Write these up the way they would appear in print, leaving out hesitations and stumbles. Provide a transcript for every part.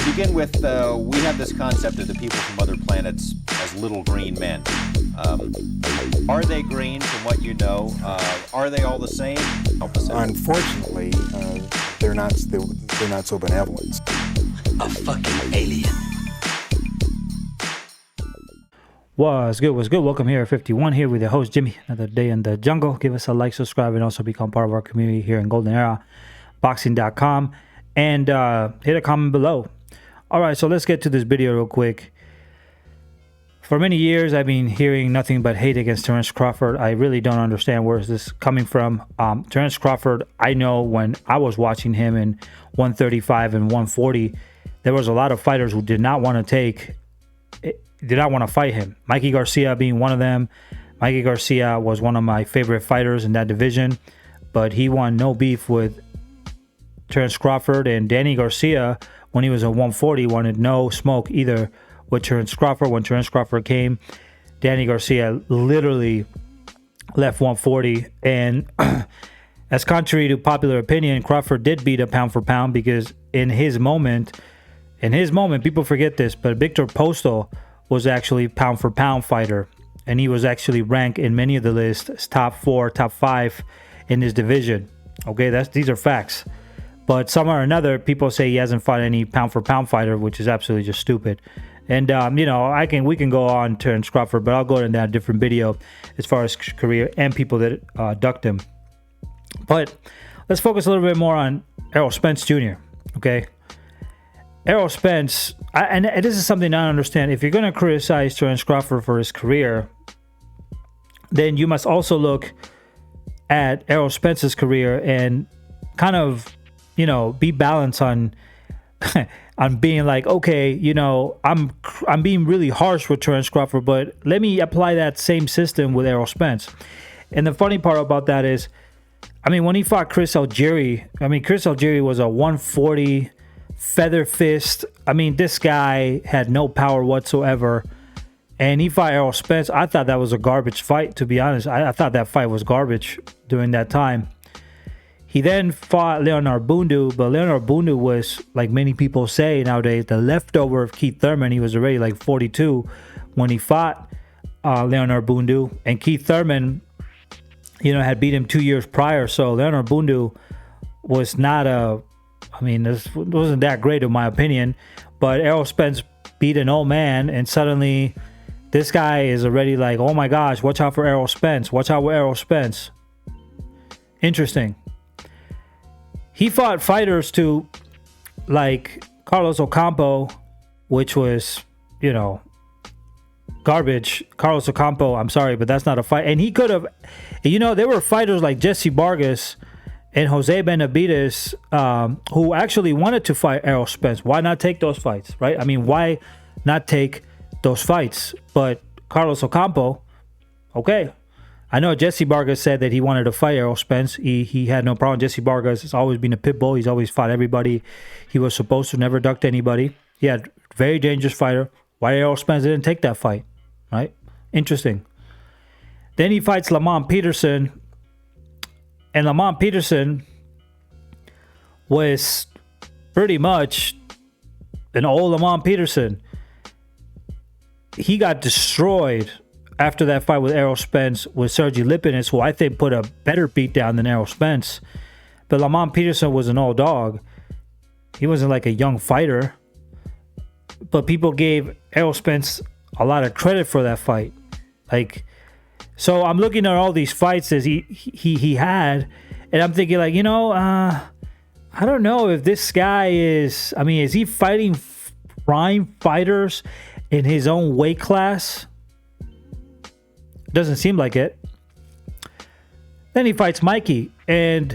Begin with, we have this concept of the people from other planets as little green men. Are they green from what you know? Are they all the same? Unfortunately, they're not so benevolent. A fucking alien. What's good? Welcome here at 51 here with your host Jimmy. Another day in the jungle. Give us a like, subscribe, and also become part of our community here in Golden Era Boxing.com. And hit a comment below. All right, so let's get to this video real quick. For many years, I've been hearing nothing but hate against Terence Crawford. I really don't understand where is this coming from. Terence Crawford, I know when I was watching him in 135 and 140, there was a lot of fighters who did not want to fight him. Mikey Garcia being one of them. Mikey Garcia was one of my favorite fighters in that division, but he won no beef with Terence Crawford, and Danny Garcia, when he was at 140, wanted no smoke either with Terence Crawford. When Terence Crawford came, Danny Garcia literally left 140. And as contrary to popular opinion, Crawford did beat a pound for pound, because in his moment, people forget this, but Victor Postal was actually pound for pound fighter, and he was actually ranked in many of the lists as top 4, top 5 in his division. Okay, these are facts. But somehow or another, people say he hasn't fought any pound for pound fighter, which is absolutely just stupid. And we can go on Terence Crawford, but I'll go into that different video as far as career and people that ducked him. But let's focus a little bit more on Errol Spence Jr. Okay, Errol Spence, and this is something I don't understand. If you're going to criticize Terence Crawford for his career, then you must also look at Errol Spence's career and kind of, be balanced on on being like, okay, I'm being really harsh with Terence Crawford, but let me apply that same system with Errol Spence. And the funny part about that is, when he fought Chris Algieri, Chris Algieri was a 140 feather fist. This guy had no power whatsoever, and he fought Errol Spence. I thought that was a garbage fight, to be honest. I thought that fight was garbage during that time. He then fought Leonard Bundu, but Leonard Bundu was, like many people say nowadays, the leftover of Keith Thurman. He was already like 42 when he fought Leonard Bundu, and Keith Thurman, had beat him 2 years prior. So Leonard Bundu was not this wasn't that great in my opinion. But Errol Spence beat an old man, and suddenly this guy is already like, oh my gosh, watch out for Errol Spence. Watch out for Errol Spence. Interesting. He fought fighters too, like Carlos Ocampo, which was, garbage. Carlos Ocampo, I'm sorry, but that's not a fight. And he could have, there were fighters like Jesse Vargas and Jose Benavidez who actually wanted to fight Errol Spence. Why not take those fights, right? Why not take those fights? But Carlos Ocampo, okay. I know Jesse Vargas said that he wanted to fight Errol Spence. He had no problem. Jesse Vargas has always been a pit bull. He's always fought everybody. He was supposed to never ducked anybody. He had very dangerous fighter. Why Errol Spence didn't take that fight, right? Interesting. Then he fights Lamont Peterson. And Lamont Peterson was pretty much an old Lamont Peterson. He got destroyed after that fight with Errol Spence with Sergey Lipinets, who I think put a better beatdown than Errol Spence. But Lamont Peterson was an old dog. He wasn't like a young fighter. But people gave Errol Spence a lot of credit for that fight. So I'm looking at all these fights that he had, and I'm thinking like, I don't know if this guy is he fighting prime fighters in his own weight class? Doesn't seem like it. Then he fights Mikey, and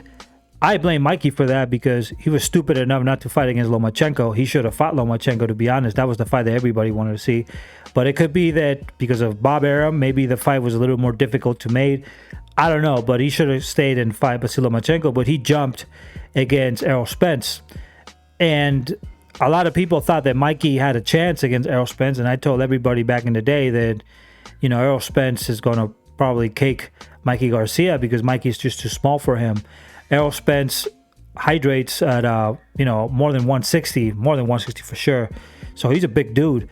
I blame Mikey for that because he was stupid enough not to fight against Lomachenko. He should have fought Lomachenko, to be honest. That was the fight that everybody wanted to see. But it could be that because of Bob Arum, maybe the fight was a little more difficult to make. I don't know, but he should have stayed and fight Vasily Lomachenko, but he jumped against Errol Spence. And a lot of people thought that Mikey had a chance against Errol Spence, and I told everybody back in the day that, Errol Spence is going to probably cake Mikey Garcia because Mikey's just too small for him. Errol Spence hydrates at more than 160 for sure. So he's a big dude.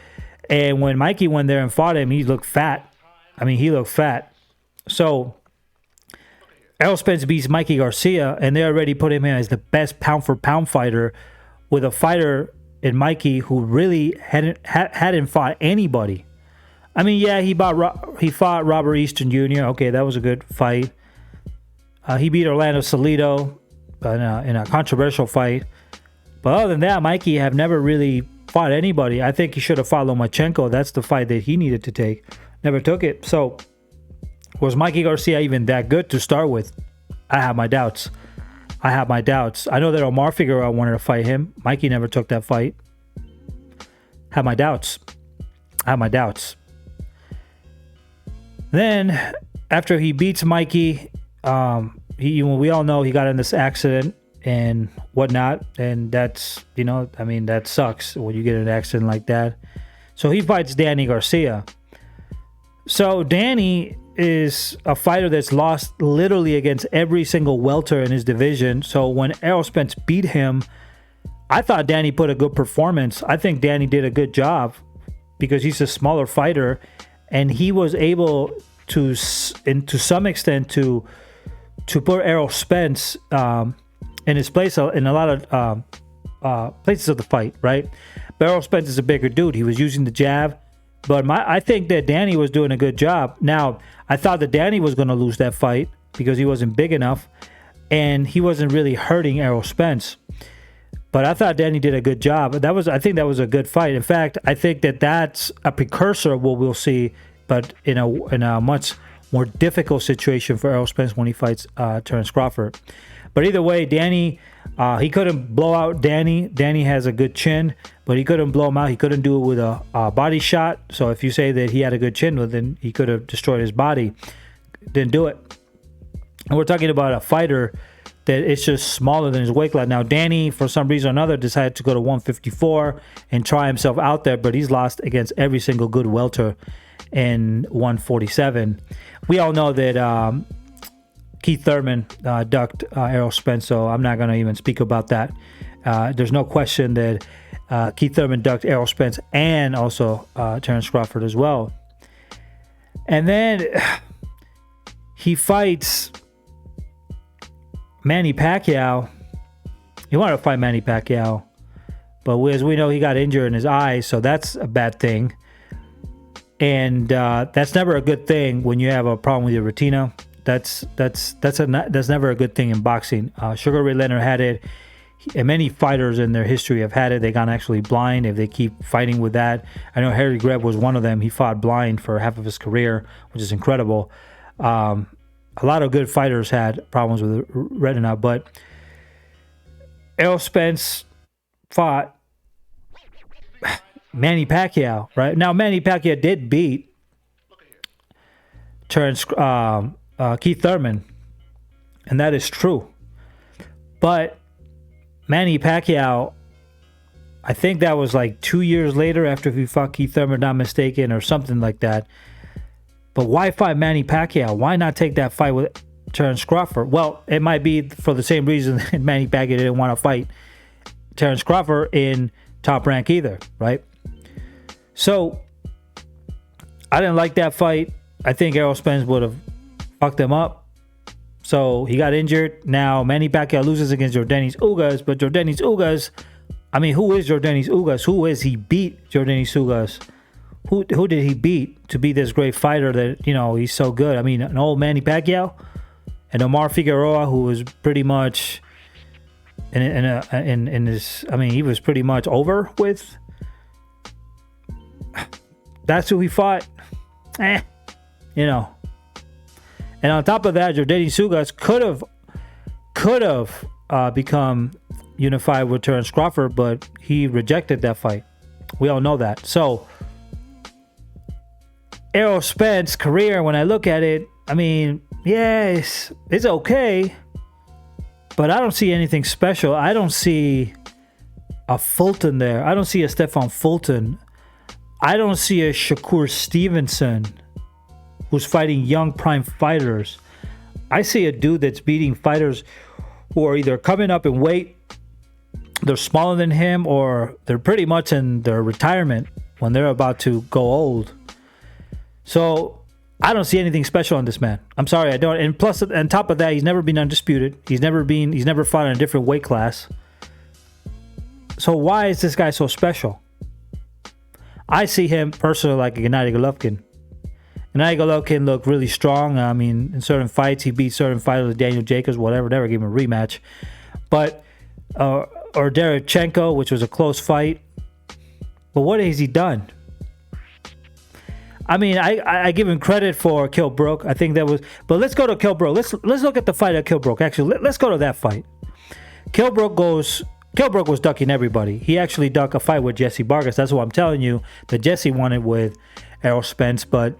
And when Mikey went there and fought him, he looked fat. I mean, he looked fat. So Errol Spence beats Mikey Garcia, and they already put him in as the best pound for pound fighter, with a fighter in Mikey who really hadn't fought anybody. I mean, yeah, he fought Robert Easton Jr. Okay, that was a good fight. He beat Orlando Salido in a controversial fight. But other than that, Mikey have never really fought anybody. I think he should have fought Lomachenko. That's the fight that he needed to take. Never took it. So was Mikey Garcia even that good to start with? I have my doubts. I know that Omar Figueroa wanted to fight him. Mikey never took that fight. Have my doubts. Then, after he beats Mikey, we all know he got in this accident and whatnot, and that's, that sucks when you get in an accident like that. So he fights Danny Garcia. So Danny is a fighter that's lost literally against every single welter in his division. So when Errol Spence beat him, I thought Danny put a good performance. I think Danny did a good job because he's a smaller fighter, and he was able to some extent to put Errol Spence in his place in a lot of places of the fight, right? But Errol Spence is a bigger dude. He was using the jab. But I think that Danny was doing a good job. Now, I thought that Danny was going to lose that fight because he wasn't big enough and he wasn't really hurting Errol Spence. But I thought Danny did a good job. I think that was a good fight. In fact, I think that that's a precursor of what we'll see, but in a much more difficult situation for Errol Spence when he fights Terence Crawford. But either way, Danny, he couldn't blow out Danny. Danny has a good chin, but he couldn't blow him out. He couldn't do it with a body shot. So if you say that he had a good chin, well, then he could have destroyed his body. Didn't do it. And we're talking about a fighter that is just smaller than his weight class. Now, Danny, for some reason or another, decided to go to 154 and try himself out there, but he's lost against every single good welter in 147. We all know that Keith Thurman ducked Errol Spence, so I'm not going to even speak about that. There's no question that Keith Thurman ducked Errol Spence and also Terence Crawford as well. And then he fights Manny Pacquiao. He wanted to fight Manny Pacquiao, but as we know, he got injured in his eye, so that's a bad thing. And that's never a good thing when you have a problem with your retina. That's never a good thing in boxing. Sugar Ray Leonard had it, and many fighters in their history have had it. They got actually blind if they keep fighting with that. I know Harry Greb was one of them. He fought blind for half of his career, which is incredible. A lot of good fighters had problems with retina, but Errol Spence fought Manny Pacquiao, right? Now, Manny Pacquiao did beat Keith Thurman, and that is true. But Manny Pacquiao, I think that was like 2 years later after he fought Keith Thurman, not mistaken, or something like that. But why fight Manny Pacquiao? Why not take that fight with Terence Crawford? Well, it might be for the same reason that Manny Pacquiao didn't want to fight Terence Crawford in Top Rank either, right? So, I didn't like that fight. I think Errol Spence would have fucked him up. So, he got injured. Now, Manny Pacquiao loses against Yordenis Ugas, but Yordenis Ugas, I mean, who is Yordenis Ugas? Who is he beat Yordenis Ugas? Who did he beat to be this great fighter that, he's so good? I mean, an old Manny Pacquiao and Omar Figueroa, who was pretty much in his, I mean, he was pretty much over with. That's who he fought. And on top of that, Yordenis Ugas could have become unified with Terence Crawford, but he rejected that fight. We all know that. So, Errol Spence's career, when I look at it, I mean, yes, it's okay, but I don't see anything special. I don't see a Fulton there. I don't see a Stefan Fulton. I don't see a Shakur Stevenson who's fighting young prime fighters. I see a dude that's beating fighters who are either coming up in weight, they're smaller than him, or they're pretty much in their retirement when they're about to go old. So I don't see anything special on this man. I'm sorry, I don't. And plus, on top of that, he's never been undisputed. He's never fought in a different weight class. So why is this guy so special? I see him personally like a Gennady Golovkin. Gennady Golovkin looked really strong. I mean, in certain fights, he beat certain fighters, Daniel Jacobs, whatever. Never gave him a rematch. But or Derechenko, which was a close fight. But what has he done? I mean, I give him credit for Kell Brook. I think that was... But let's go to Kell Brook. Let's look at the fight of Kell Brook. Actually, let's go to that fight. Kell Brook was ducking everybody. He actually ducked a fight with Jesse Vargas. That's what I'm telling you. That Jesse wanted with Errol Spence, but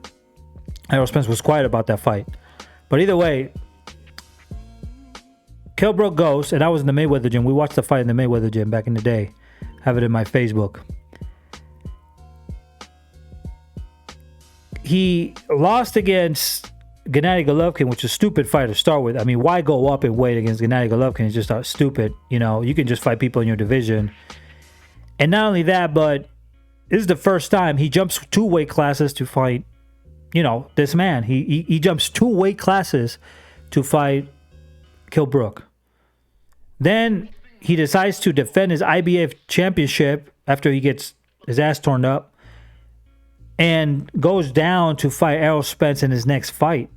Errol Spence was quiet about that fight. But either way, Kell Brook goes, and I was in the Mayweather gym. We watched the fight in the Mayweather gym back in the day. I have it in my Facebook. He lost against Gennady Golovkin, which is a stupid fight to start with. I mean, why go up in weight against Gennady Golovkin? It's just stupid. You know, you can just fight people in your division. And not only that, but this is the first time he jumps 2 weight classes to fight, you know, this man. He jumps 2 weight classes to fight Kell Brook. Then he decides to defend his IBF championship after he gets his ass torn up, and goes down to fight Errol Spence in his next fight.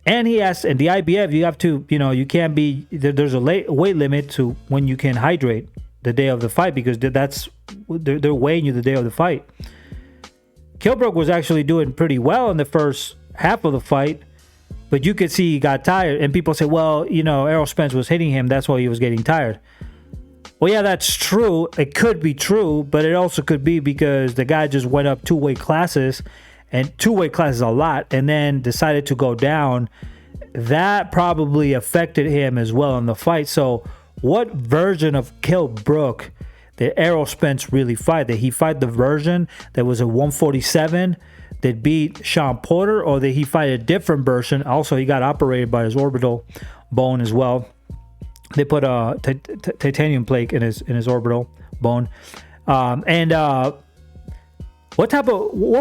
And he has, in the IBF, you have to, you know, you can't be, there's a weight limit to when you can hydrate the day of the fight, because they're weighing you the day of the fight. Kell Brook was actually doing pretty well in the first half of the fight, but you could see he got tired. And people say, well, you know, Errol Spence was hitting him, that's why he was getting tired. Well, yeah, that's true. It could be true, but it also could be because the guy just went up 2 weight classes, and 2 weight classes a lot, and then decided to go down. That probably affected him as well in the fight. So what version of Kell Brook did Errol Spence really fight? Did he fight the version that was a 147 that beat Sean Porter, or did he fight a different version? Also, he got operated by his orbital bone as well. They put a titanium plate in his orbital bone. What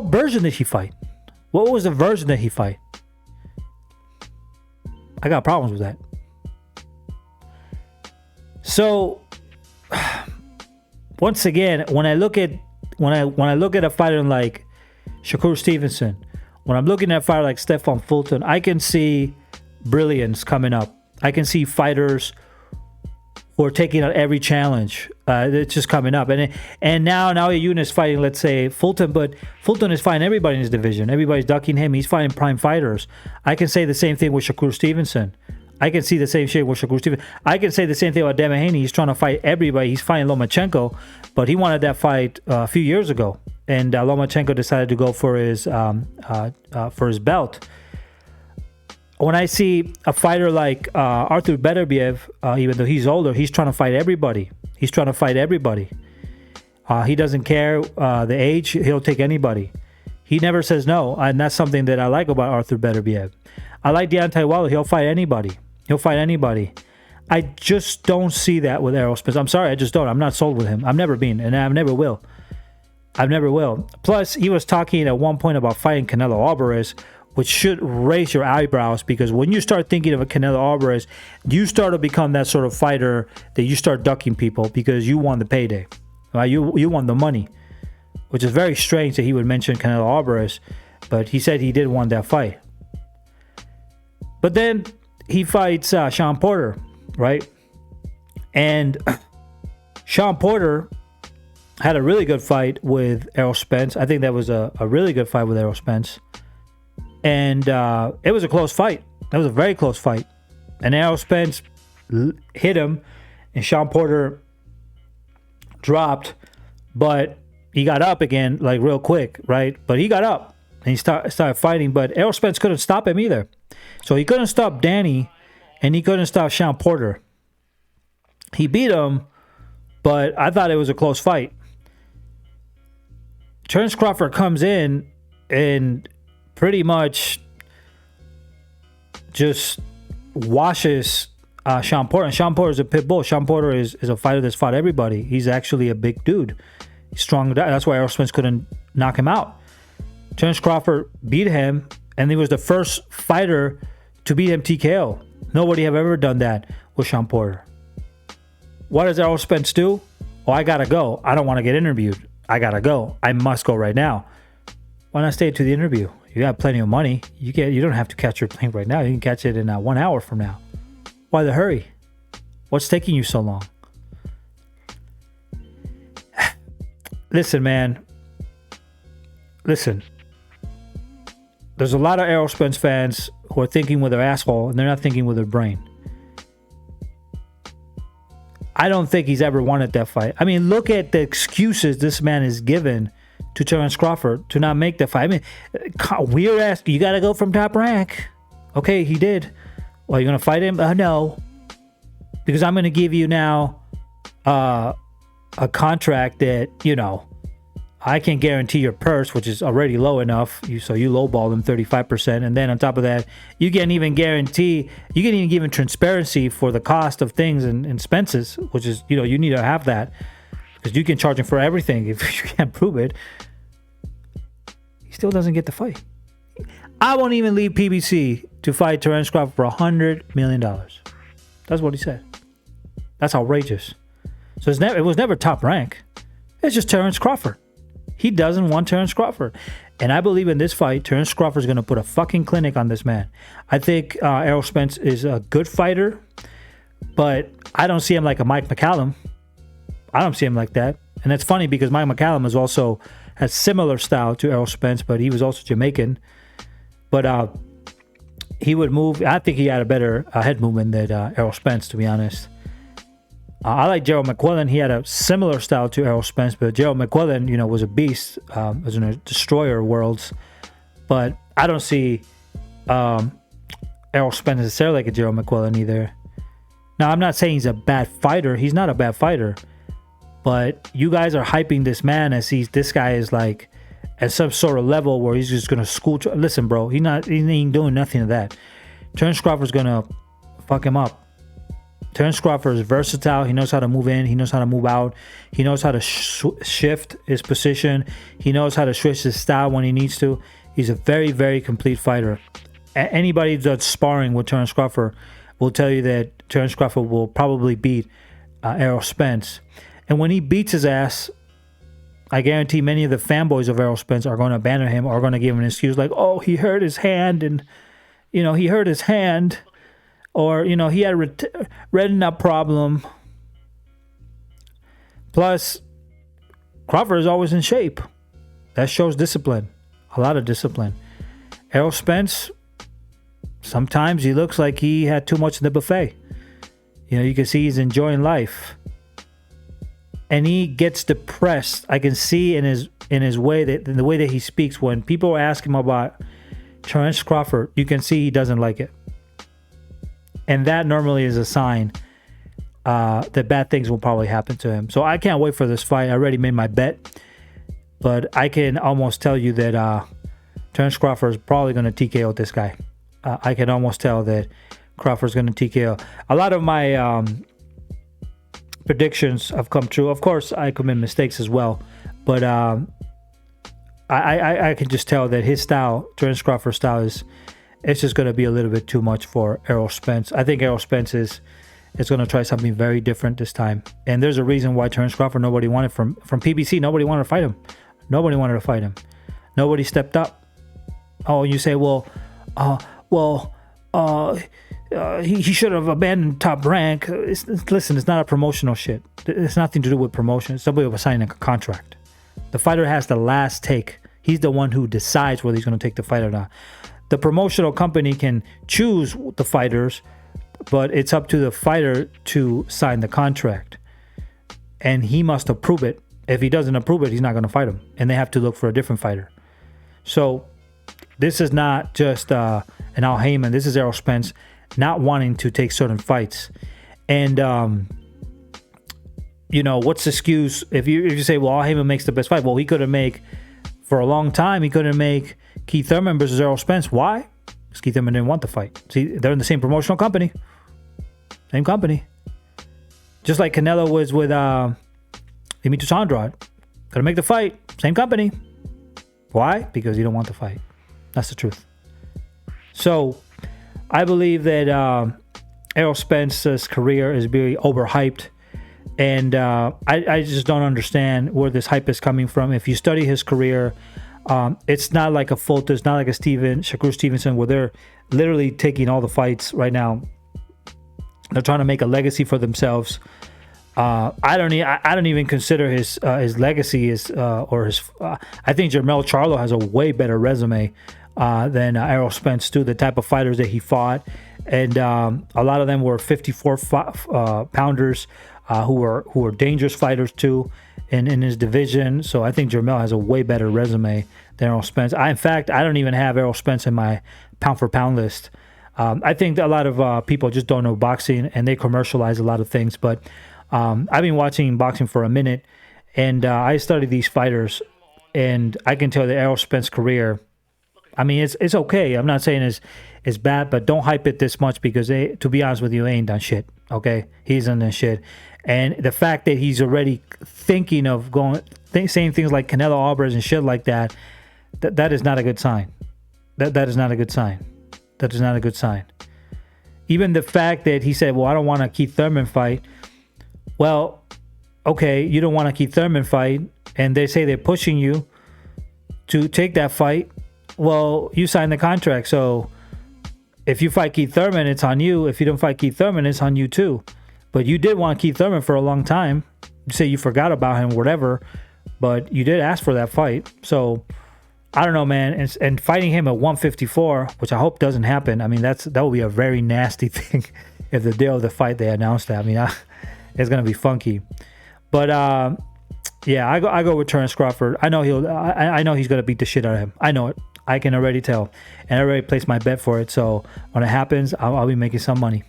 version did he fight? What was the version that he fight? I got problems with that. So once again, when I look at a fighter like Shakur Stevenson, when I'm looking at a fighter like Stefan Fulton, I can see brilliance coming up. I can see fighters who are taking out every challenge. It's just coming up. And now Yun is fighting, let's say, Fulton, but Fulton is fighting everybody in his division. Everybody's ducking him. He's fighting prime fighters. I can say the same thing with Shakur Stevenson. I can see the same shit with Shakur Stevenson. I can say the same thing about Devin Haney. He's trying to fight everybody. He's fighting Lomachenko, but he wanted that fight a few years ago. And Lomachenko decided to go for his belt. When I see a fighter like Arthur Beterbiev, even though he's older, he's trying to fight everybody. He doesn't care the age. He'll take anybody. He never says no, and that's something that I like about Arthur Beterbiev. I like Deontay Wilder. He'll fight anybody. I just don't see that with Errol Spence. I'm sorry, I just don't. I'm not sold with him. I've never been, and I never will. Plus, he was talking at one point about fighting Canelo Alvarez, which should raise your eyebrows, because when you start thinking of a Canelo Alvarez, you start to become that sort of fighter that you start ducking people because you want the payday. Right? You want the money, which is very strange that he would mention Canelo Alvarez, but he said he did want that fight. But then he fights Sean Porter, right? And Sean Porter had a really good fight with Errol Spence. I think that was a really good fight with Errol Spence. And it was a close fight. That was a very close fight. And Errol Spence hit him, and Sean Porter dropped, but he got up again, like real quick, right? But he got up, and he started fighting, but Errol Spence couldn't stop him either. So he couldn't stop Danny, and he couldn't stop Sean Porter. He beat him, but I thought it was a close fight. Terence Crawford comes in and pretty much just washes Sean Porter. And Sean Porter is a pit bull. Sean Porter is a fighter that's fought everybody. He's actually a big dude. He's strong. That's why Errol Spence couldn't knock him out. Terence Crawford beat him, and he was the first fighter to beat him TKO. Nobody have ever done that with Sean Porter. What does Errol Spence do? Oh, I gotta go. I don't want to get interviewed. I gotta go. I must go right now. Why not stay to the interview? You got plenty of money. You don't have to catch your plane right now. You can catch it in 1 hour from now. Why the hurry? What's taking you so long? Listen, man. Listen. There's a lot of Errol Spence fans who are thinking with their asshole, and they're not thinking with their brain. I don't think he's ever wanted that fight. I mean, look at the excuses this man is given to Terence Crawford to not make the fight. I mean, weird ass, you got to go from Top Rank. Okay, he did. Well, you're going to fight him? No. Because I'm going to give you now a contract that, I can guarantee your purse, which is already low enough. So you lowball them 35%. And then on top of that, you can even give transparency for the cost of things and expenses, which is, you need to have that. Because you can charge him for everything if you can't prove it. He still doesn't get the fight. I won't even leave PBC to fight Terence Crawford for $100 million. That's what he said. That's outrageous. So it was never Top Rank. It's just Terence Crawford. He doesn't want Terence Crawford. And I believe in this fight, Terence Crawford is going to put a fucking clinic on this man. I think Errol Spence is a good fighter, but I don't see him like a Mike McCallum. I don't see him like that. And it's funny because Mike McCallum has similar style to Errol Spence, but he was also Jamaican. But he would move. I think he had a better head movement than Errol Spence, to be honest. I like Gerald McQuillan. He had a similar style to Errol Spence, but Gerald McQuillan, was a beast, was a destroyer of worlds. But I don't see Errol Spence necessarily like a Gerald McQuillan either. Now, I'm not saying he's a bad fighter. He's not a bad fighter. But you guys are hyping this man as this guy is like at some sort of level where he's just going to school. Listen, bro, he ain't doing nothing of that. Terence Crawford's going to fuck him up. Terence Crawford is versatile. He knows how to move in. He knows how to move out. He knows how to shift his position. He knows how to switch his style when he needs to. He's a very, very complete fighter. Anybody that's sparring with Terence Crawford will tell you that Terence Crawford will probably beat Errol Spence. And when he beats his ass, I guarantee many of the fanboys of Errol Spence are going to abandon him or are going to give him an excuse like, oh, he hurt his hand and, he hurt his hand. Or, he had a retina problem. Plus, Crawford is always in shape. That shows discipline. A lot of discipline. Errol Spence, sometimes he looks like he had too much in the buffet. You can see he's enjoying life. And he gets depressed. I can see in his way in the way that he speaks, when people ask him about Terence Crawford, you can see he doesn't like it. And that normally is a sign that bad things will probably happen to him. So I can't wait for this fight. I already made my bet. But I can almost tell you that Terence Crawford is probably going to TKO this guy. I can almost tell that Crawford's going to TKO. A lot of my predictions have come true. Of course, I commit mistakes as well. But I can just tell that his style, Terence Crawford's style, it's just going to be a little bit too much for Errol Spence. I think Errol Spence is going to try something very different this time. And there's a reason why Terence Crawford, nobody wanted from PBC. Nobody wanted to fight him. Nobody wanted to fight him. Nobody stepped up. Oh, you say, he should have abandoned Top Rank. Listen, it's not a promotional shit. It's nothing to do with promotion. Somebody was signing a contract. The fighter has the last take. He's the one who decides whether he's going to take the fight or not. The promotional company can choose the fighters, but it's up to the fighter to sign the contract. And he must approve it. If he doesn't approve it, he's not going to fight him. And they have to look for a different fighter. So this is not just an Al Heyman. This is Errol Spence not wanting to take certain fights. And, what's the excuse? If you say, well, Al Heyman makes the best fight. Well, he couldn't make, for a long time, he couldn't make Keith Thurman versus Errol Spence. Why? Because Keith Thurman didn't want the fight. See, they're in the same promotional company. Same company. Just like Canelo was with Dimitrios Andrade. Gonna make the fight. Same company. Why? Because you don't want the fight. That's the truth. So I believe that Errol Spence's career is very overhyped. And I just don't understand where this hype is coming from. If you study his career, it's not like a Fulton, it's not like a Shakur Stevenson, where they're literally taking all the fights right now. They're trying to make a legacy for themselves. I don't even consider his legacy I think Jermell Charlo has a way better resume than Errol Spence too. The type of fighters that he fought, and a lot of them were 54 pounders who were dangerous fighters too in his division. So I think Jermell has a way better resume than Errol Spence. In fact, I don't even have Errol Spence in my pound for pound list. I think that a lot of people just don't know boxing and they commercialize a lot of things. But I've been watching boxing for a minute, and I studied these fighters, and I can tell the Errol Spence career, I mean, it's okay. I'm not saying it's bad, but don't hype it this much because to be honest with you, they ain't done shit. Okay, he's done this shit, and the fact that he's already thinking of saying things like Canelo Alvarez and shit like that, that is not a good sign. That is not a good sign. That is not a good sign. Even the fact that he said, "Well, I don't want a Keith Thurman fight." Well, okay, you don't want a Keith Thurman fight, and they say they're pushing you to take that fight. Well, you signed the contract, so if you fight Keith Thurman, it's on you. If you don't fight Keith Thurman, it's on you too. But you did want Keith Thurman for a long time. You say you forgot about him, whatever, but you did ask for that fight. So I don't know, man. And fighting him at 154, which I hope doesn't happen. I mean, that would be a very nasty thing if the day of the fight they announced that. I mean, it's gonna be funky. But yeah, I go with Terence Crawford. I know I know he's gonna beat the shit out of him. I know it. I can already tell, and I already placed my bet for it. So when it happens, I'll be making some money.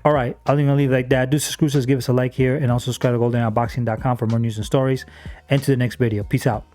All right, I'm gonna leave it like that. Deuces Cruces, give us a like here, and also subscribe to GoldenEyeBoxing.com for more news and stories. And to the next video. Peace out.